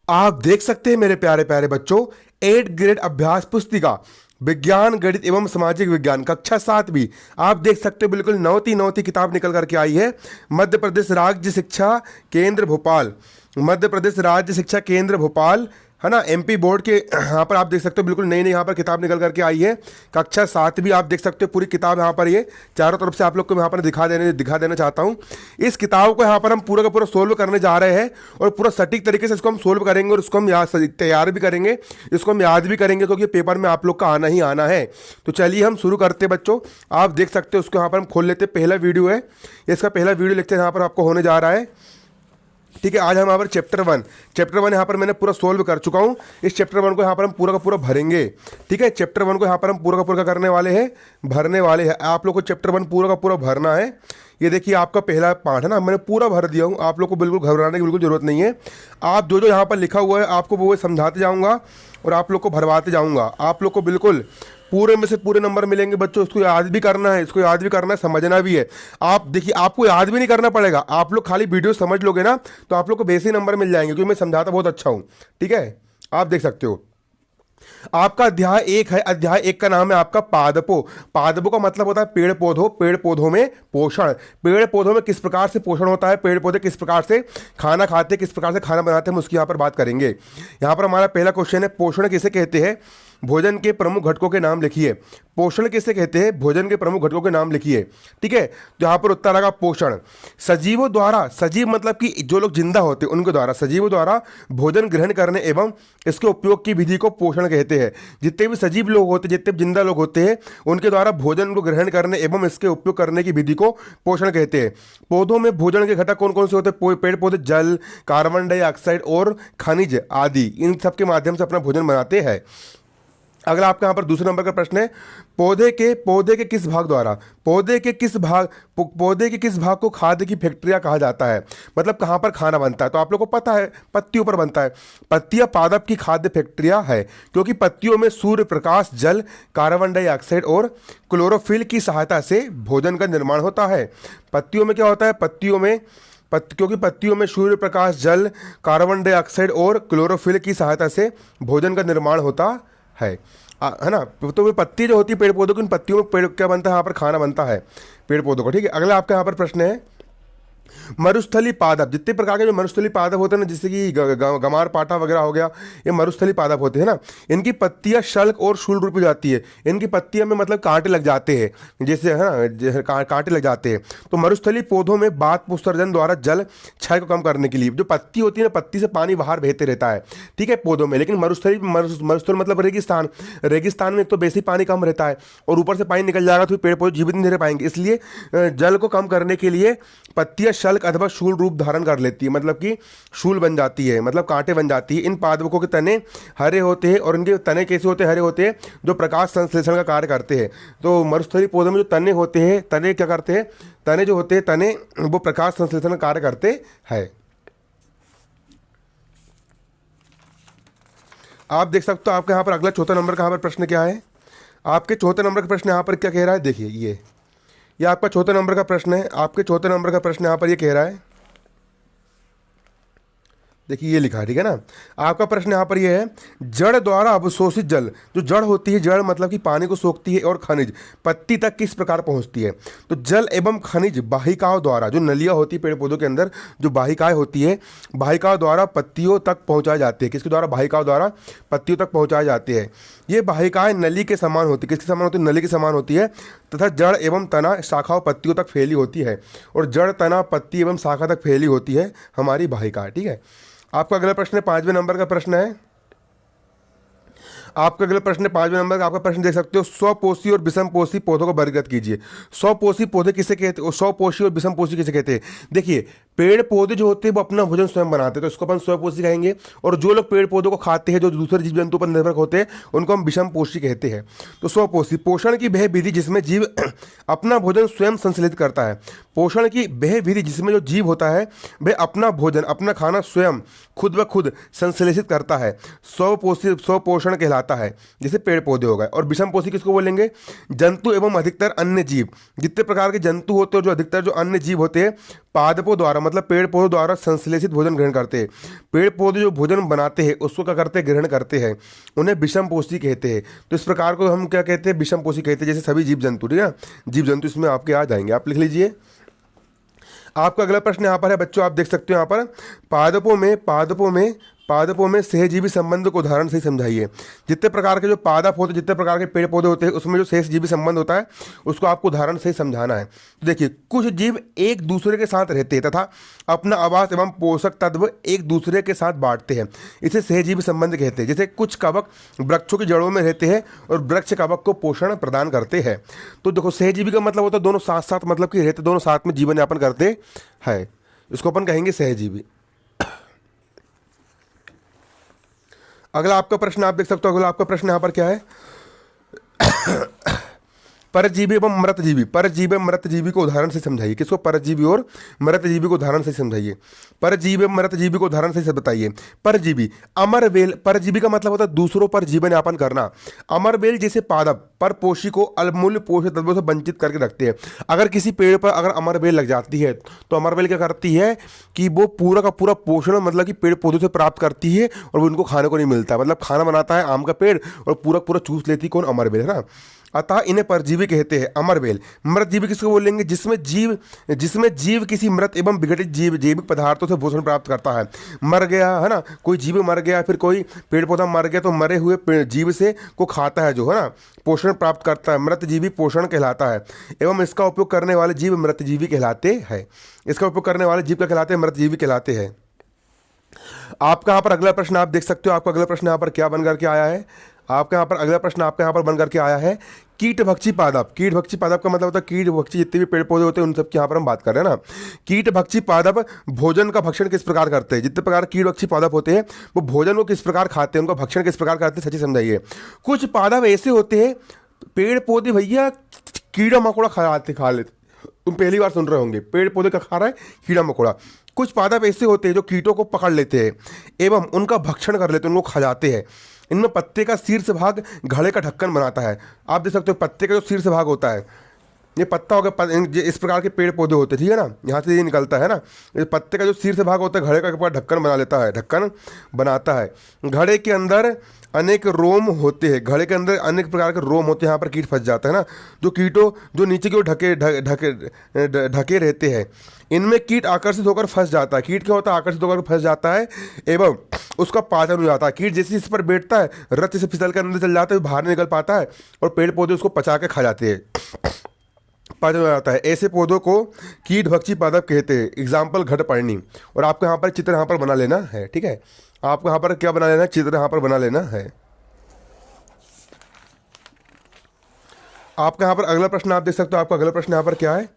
आप देख सकते हैं मेरे प्यारे प्यारे बच्चों, 8th ग्रेड अभ्यास पुस्तिका विज्ञान गणित एवं सामाजिक विज्ञान कक्षा 7वीं। आप देख सकते हो बिल्कुल नौती नौती किताब निकल करके आई है। मध्य प्रदेश राज्य शिक्षा केंद्र भोपाल, मध्य प्रदेश राज्य शिक्षा केंद्र भोपाल, है ना, एमपी बोर्ड के यहाँ पर आप देख सकते हो बिल्कुल नई नई यहाँ पर किताब निकल करके आई है। कक्षा 7वीं आप देख सकते हो पूरी किताब यहाँ पर, ये चारों तरफ से आप लोग को यहाँ पर दिखा देना चाहता हूँ। इस किताब को यहाँ पर हम पूरा का पूरा सोल्व करने जा रहे हैं और पूरा सटीक तरीके से इसको हम सोल्व करेंगे और इसको हम याद तैयार भी करेंगे, इसको हम याद भी करेंगे क्योंकि पेपर में आप लोग का आना ही आना है। तो चलिए हम शुरू करते हैं बच्चों। आप देख सकते हो उसको यहाँ पर हम खोल लेते हैं। पहला वीडियो है, इसका पहला वीडियो लेक्चर यहाँ पर आपको होने जा रहा है। ठीक है, आज हम यहाँ पर चैप्टर वन यहाँ पर मैंने पूरा सोल्व कर चुका हूँ। इस चैप्टर 1 को यहाँ पर हम पूरा का पूरा भरेंगे। ठीक है, चैप्टर 1 को यहाँ पर हम पूरा का पूरा करने वाले हैं, भरने वाले हैं। आप लोग को चैप्टर 1 पूरा का पूरा भरना है। ये देखिए आपका पहला पार्ट है ना, मैंने पूरा भर दिया हूँ। आप लोग को बिल्कुल घबराने की बिल्कुल ज़रूरत नहीं है। आप जो जो यहाँ पर लिखा हुआ है आपको वो समझाते जाऊँगा और आप लोग को भरवाते जाऊँगा। आप लोग को बिल्कुल पूरे में से पूरे नंबर मिलेंगे बच्चों। इसको याद भी करना है, इसको याद भी करना है, समझना भी है। आप देखिए, आपको याद भी नहीं करना पड़ेगा। आप लोग खाली वीडियो समझ लोगे ना तो आप लोग को वैसे ही नंबर मिल जाएंगे, क्योंकि मैं समझाता बहुत अच्छा हूँ। ठीक है, आप देख सकते हो आपका अध्याय 1 है। अध्याय 1 का नाम है आपका पादपों। पादपों का मतलब होता है पेड़ पौधों, पेड़ पौधों में पोषण। पेड़ पौधों में किस प्रकार से पोषण होता है, पेड़ पौधे किस प्रकार से खाना खाते हैं, किस प्रकार से खाना बनाते हैं, हम उसकी यहाँ पर बात करेंगे। यहाँ पर हमारा पहला क्वेश्चन है, पोषण किसे कहते हैं? भोजन के प्रमुख घटकों के नाम लिखिए। पोषण किसे कहते हैं? भोजन के प्रमुख घटकों के नाम लिखिए। ठीक है, तो यहाँ पर उत्तर आएगा पोषण। सजीवों द्वारा, सजीव मतलब कि जो लोग जिंदा होते हैं उनके द्वारा, सजीवों द्वारा भोजन ग्रहण करने एवं इसके उपयोग की विधि को पोषण कहते हैं। जितने भी सजीव लोग होते हैं, जितने भी जिंदा लोग होते हैं, उनके द्वारा भोजन को ग्रहण करने एवं इसके उपयोग करने की विधि को पोषण कहते हैं। पौधों में भोजन के घटक कौन कौन से होते हैं? पेड़ पौधे जल, कार्बन डाइऑक्साइड और खनिज आदि, इन सब के माध्यम से अपना भोजन बनाते हैं। अगला आपका यहाँ पर दूसरे नंबर का प्रश्न है, पौधे के किस भाग द्वारा, पौधे के किस भाग को खाद्य की फैक्ट्रिया कहा जाता है? मतलब कहाँ पर खाना बनता है? तो आप लोग को पता है पत्तियों पर बनता है। पत्तियां पादप की खाद्य फैक्ट्रिया है, क्योंकि पत्तियों में सूर्य प्रकाश, जल, कार्बन डाइऑक्साइड और क्लोरोफिल की सहायता से भोजन का निर्माण होता है। पत्तियों में क्या होता है? क्योंकि पत्तियों में सूर्य प्रकाश, जल, कार्बन डाइऑक्साइड और क्लोरोफिल की सहायता से भोजन का निर्माण होता है ना। तो वो पत्ती जो होती है पेड़ पौधों की, उन पत्तियों में पेड़ क्या बनता है? यहाँ पर खाना बनता है पेड़ पौधों को। ठीक है, अगला आपका यहाँ पर प्रश्न है, मरुस्थली पादप। जितने प्रकार के जो मरुस्थली पादप होते हैं ना, जैसे कि गमार पाठा वगैरह हो गया, ये मरुस्थली पादप होते हैं ना। इनकी पत्तियां शल्क और शूल रूप में जाती है। इनकी पत्तियों में मतलब कांटे लग जाते हैं, जैसे है ना, कांटे लग जाते हैं। तो मरुस्थली पौधों में बात उत्सर्जन द्वारा जल क्षय को कम करने के लिए जो पत्ती होती है ना, पत्ती से पानी बाहर बहते रहता है। ठीक है, पौधों में। लेकिन मरुस्थल मतलब रेगिस्तान में एक तो बेसिक पानी कम रहता है और ऊपर से पानी निकल जाएगा तो पेड़ पौधे जीवित नहीं रह पाएंगे। इसलिए जल को कम करने के लिए पत्तियां शल्क अथवा शूल रूप धारण कर लेती है, मतलब कि शूल बन जाती है, मतलब कांटे बन जाती है। इन पादपों के तने हरे होते हैं और इनके तने कैसे होते हैं? हरे होते हैं, जो प्रकाश संश्लेषण का कार्य करते हैं। तो मरुस्थली पौधों में जो तने होते हैं, तने क्या करते हैं? तने जो होते हैं, तने वो प्रकाश संश्लेषण का कार्य करते हैं। आप देख सकते हो आपके यहाँ पर अगला चौथा नंबर का यहाँ पर प्रश्न क्या है? आपके चौथे नंबर का प्रश्न यहाँ पर क्या कह रहा है? देखिए ये आपका चौथे नंबर का प्रश्न है। आपके चौथे नंबर का प्रश्न यहाँ पर ये कह रहा है, देखिए ये लिखा है। ठीक है ना, आपका प्रश्न यहाँ पर ये है, जड़ द्वारा अवशोषित जल, जो जड़ होती है, जड़ मतलब कि पानी को सोखती है, और खनिज पत्ती तक किस प्रकार पहुँचती है? तो जल एवं खनिज वाहिकाओं द्वारा, जो नलियाँ होती है पेड़ पौधों के अंदर, जो वाहिकाएँ होती है, वाहिकाओं द्वारा पत्तियों तक पहुँचाई जाती है। किसके द्वारा? वाहिकाओं द्वारा पत्तियों तक पहुँचाई जाती है। ये वाहिकाएँ नली के समान होती है। किसके समान होती है? नली के समान होती है। तथा जड़ एवं तना शाखाओं पत्तियों तक फैली होती है, और जड़, तना, पत्ती एवं शाखा तक फैली होती है हमारी वाहिका। ठीक है, आपका अगला प्रश्न 5वें नंबर का प्रश्न है। आपका अगला प्रश्न 5वें नंबर का आपका प्रश्न देख सकते हो, स्वपोषी और विषमपोषी पौधों को वर्गीकृत कीजिए। स्वपोषी पौधे किसे कहते हैं? स्वपोषी और विषमपोषी किसे कहते हैं? देखिए, पेड़ पौधे जो होते हैं वो अपना भोजन स्वयं बनाते हैं, तो इसको अपन स्वपोषी कहेंगे। और जो लोग पेड़ पौधों को खाते हैं, जो दूसरे जीव जंतु पर निर्भर होते हैं, उनको हम विषमपोषी कहते हैं। तो स्वपोषी, पोषण की वह विधि जिसमें जीव अपना भोजन स्वयं संश्लेषित करता है। पोषण की वह विधि जिसमें जो जीव होता है वह अपना भोजन, अपना खाना स्वयं खुद ब खुद संश्लेषित करता है, स्वपोषण कहलाता बनाता है, जैसे पेड़ पौधे हो गए। और विषम पोषी किसको बोलेंगे? जंतु एवं अधिकतर अन्य जीव, जितने प्रकार के जंतु होते हैं, जो अधिकतर जो अन्य जीव होते हैं, पादपों द्वारा मतलब पेड़ पौधों द्वारा संश्लेषित भोजन ग्रहण करते हैं। पेड़ पौधे जो भोजन बनाते हैं उसको क्या करते हैं? ग्रहण करते हैं, उन्हें विषम पोषी कहते हैं। तो इस प्रकार को हम क्या कहते हैं? विषम पोषी कहते हैं, जैसे सभी जीव जंतु, ठीक है। जीव जंतु इसमें आपके आ जाएंगे, आप लिख लीजिए। आपका अगला प्रश्न यहाँ पर है बच्चों, आप देख सकते हो यहाँ पर, पादपों में सहजीवी संबंध को उदाहरण से समझाइए। जितने प्रकार के जो पादप होते हैं, जितने प्रकार के पेड़ पौधे होते हैं, उसमें जो सहजीवी संबंध होता है उसको आपको उदाहरण से समझाना है। तो देखिए, कुछ जीव एक दूसरे के साथ रहते हैं तथा अपना आवास एवं पोषक तत्व एक दूसरे के साथ बांटते हैं, इसे सहजीवी संबंध कहते हैं। जैसे कुछ कवक वृक्षों की जड़ों में रहते हैं और वृक्ष कवक को पोषण प्रदान करते हैं। तो देखो, सहजीवी का मतलब होता है दोनों साथ साथ, मतलब कि रहते दोनों साथ में जीवन यापन करते हैं, इसको अपन कहेंगे सहजीवी। अगला आपका प्रश्न आप देख सकते हो, अगला आपका प्रश्न यहाँ पर क्या है? परजीवी एवं मृतजीवी, परजीवी एवं मृतजीवी को उदाहरण से समझाइए। किसको? परजीवी और मृतजीवी को उदाहरण से समझाइए। परजीवी एवं मृतजीवी को उदाहरण से बताइए। परजीवी, अमरवेल, परजीवी का मतलब होता है दूसरों पर जीवन यापन करना। अमरवेल जैसे पादप परपोषी को अमूल्य पोषक तत्वों से वंचित करके रखते हैं। अगर किसी पेड़ पर अगर अमरवेल लग जाती है तो अमरवेल क्या करती है कि वो पूरा का पूरा पोषण मतलब कि पेड़ पौधों से प्राप्त करती है और वो उनको खाने को नहीं मिलता, मतलब खाना बनाता है आम का पेड़ और पूरा पूरा चूस लेती कौन? अमरवेल, है ना। अतः इन्हें परजीवी कहते हैं, अमरवेल। मृतजीवी किसको बोलेंगे? जिसमें जीव किसी मृत एवं विघटित जैविक पदार्थों से पोषण प्राप्त करता है। मर गया, है ना, कोई जीव मर गया, फिर कोई पेड़ पौधा मर गया तो मरे हुए जीव से को खाता है, जो है ना, पोषण प्राप्त करता है। मृतजीवी पोषण कहलाता है एवं इसका उपयोग करने वाले जीव मृतजीवी कहलाते हैं। इसका उपयोग करने वाले जीव क्या कहलाते हैं? मृतजीवी कहलाते हैं। आपका यहाँ पर अगला प्रश्न आप देख सकते हो, आपका अगला प्रश्न यहाँ पर क्या बन करके आया है? आपका यहाँ पर अगला प्रश्न आपके यहाँ पर बन करके आया है, कीटभक्षी पादप। कीटभक्षी पादप का मतलब होता है कीटभक्षी जितने भी पेड़ पौधे होते हैं उन सब की यहाँ पर हम बात कर रहे हैं ना। कीटभक्षी पादप भोजन का भक्षण किस प्रकार करते हैं? जितने प्रकार कीटभक्षी पादप होते हैं वो भोजन को किस प्रकार खाते हैं, उनका भक्षण किस प्रकार करते हैं, सच्ची समझाइए। कुछ पादप ऐसे होते हैं, पेड़ पौधे भैया कीड़ा मकोड़ा खा लेते, तुम पहली बार सुन रहे होंगे, पेड़ पौधे का खा रहा है कीड़ा मकोड़ा। कुछ पादप ऐसे होते हैं जो कीटों को पकड़ लेते हैं एवं उनका भक्षण कर लेते हैं, उनको खा जाते हैं। इनमें पत्ते का शीर्ष भाग घड़े का ढक्कन बनाता है। आप देख सकते हो पत्ते का जो शीर्ष भाग होता है, ये पत्ता हो गया, इस प्रकार के पेड़ पौधे होते हैं, ठीक है ना, यहाँ से ये निकलता है ना, ये पत्ते का जो शीर्ष भाग होता है घड़े का पूरा ढक्कन बना लेता है, ढक्कन बनाता है। घड़े के अंदर अनेक रोम होते हैं, घड़े के अंदर अनेक प्रकार के रोम होते हैं, यहाँ पर कीट फंस जाता है ना, जो कीटों जो नीचे की ओर ढके रहते हैं, इनमें कीट आकर्षित होकर फंस जाता है। कीट क्या होता है? आकर्षित होकर फंस जाता है एवं उसका पाचन हो जाता है। कीट जैसे इस पर बैठता है, रक्त से फिसल कर अंदर चल जाता है, बाहर निकल पाता है और पेड़ पौधे उसको पचा के खा जाते हैं, पाचन हो जाता है। ऐसे पौधों को कीटभक्षी पादप कहते हैं। एग्जाम्पल घटपर्णी। और आपको यहाँ पर चित्र यहाँ पर बना लेना है, ठीक है, आपको यहाँ पर क्या बना लेना है? चित्र यहाँ पर बना लेना है। आपका यहाँ पर अगला प्रश्न आप देख सकते हो, आपका अगला प्रश्न यहाँ पर क्या है?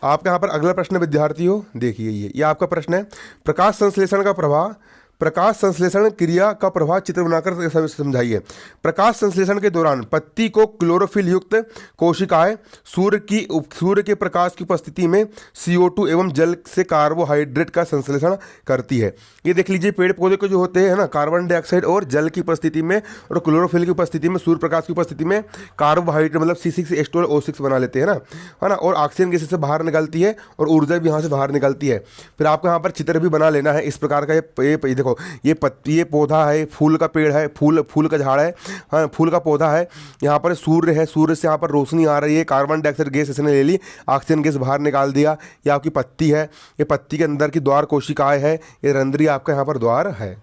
आपका यहाँ पर अगला प्रश्न विद्यार्थियों देखिए, ये आपका प्रश्न है, प्रकाश संश्लेषण का प्रभाव, प्रकाश संश्लेषण क्रिया का प्रभाव चित्र बनाकर समझाइए। प्रकाश संश्लेषण के दौरान पत्ती को क्लोरोफिल युक्त कोशिकाएं सूर्य के प्रकाश की उपस्थिति में CO2 एवं जल से कार्बोहाइड्रेट का संश्लेषण करती है। ये देख लीजिए, पेड़ पौधे को जो होते हैं ना, कार्बन डाइऑक्साइड और जल की उपस्थिति में और क्लोरोफिल की उपस्थिति में, सूर्य प्रकाश की उपस्थिति में कार्बोहाइड्रेट मतलब C6H12O6 बना लेते हैं ना, है ना, और ऑक्सीजन गैस से बाहर निकलती है और ऊर्जा भी यहाँ से बाहर निकलती है। फिर आपको यहाँ पर चित्र भी बना लेना है इस प्रकार का। ये देखो, ये पौधा है, फूल का पेड़ है, फूल का झाड़ है, हाँ, फूल का पौधा है। यहाँ पर सूर्य है, सूर्य से यहाँ पर रोशनी आ रही है, कार्बन डाइऑक्साइड गैस इसने ले ली, ऑक्सीजन गैस बाहर निकाल दिया। ये आपकी पत्ती है, ये पत्ती के अंदर की द्वार कोशिकाएं है, ये रंध्री आपका यहाँ पर द्वार है।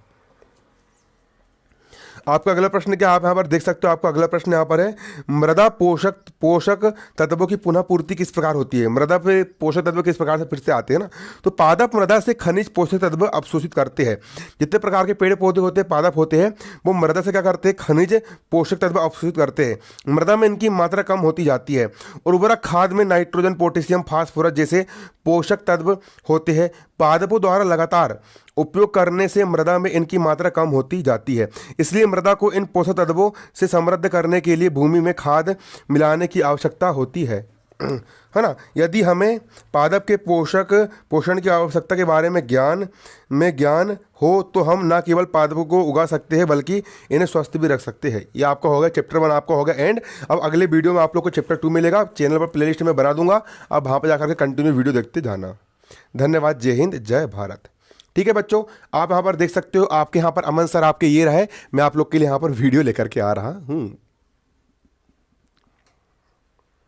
आपका अगला प्रश्न क्या आप यहाँ पर देख सकते हो, आपका अगला प्रश्न यहाँ पर है, मृदा पोषक तत्वों की पुनः पूर्ति किस प्रकार होती है? मृदा पे पोषक तत्व किस प्रकार से फिर से आते हैं ना, तो पादप मृदा से खनिज पोषक तत्व अवशोषित करते हैं। जितने प्रकार के पेड़ पौधे होते हैं, पादप होते हैं, वो मृदा से क्या करते हैं? खनिज पोषक तत्व अवशोषित करते हैं। मृदा में इनकी मात्रा कम होती जाती है। उर्वरक खाद में नाइट्रोजन, पोटेशियम, फास्फोरस जैसे पोषक तत्व होते हैं। पादपों द्वारा लगातार उपयोग करने से मृदा में इनकी मात्रा कम होती जाती है। इसलिए मृदा को इन पोषक तत्वों से समृद्ध करने के लिए भूमि में खाद मिलाने की आवश्यकता होती है। है ना। यदि हमें पादप के पोषण की आवश्यकता के बारे में ज्ञान हो तो हम न केवल पादपों को उगा सकते हैं बल्कि इन्हें स्वस्थ भी रख सकते हैं। ये आपका होगा चैप्टर 1, आपका होगा एंड। अब अगले वीडियो में आप लोग को चैप्टर 2 मिलेगा, चैनल पर प्लेलिस्ट में बना दूंगा, अब वहाँ पर जाकर के कंटिन्यू वीडियो देखते जाना। धन्यवाद, जय हिंद, जय भारत। ठीक है बच्चों, आप यहाँ पर देख सकते हो, आपके यहाँ पर अमन सर आपके ये रहे, मैं आप लोग के लिए यहाँ पर वीडियो लेकर के आ रहा हूँ।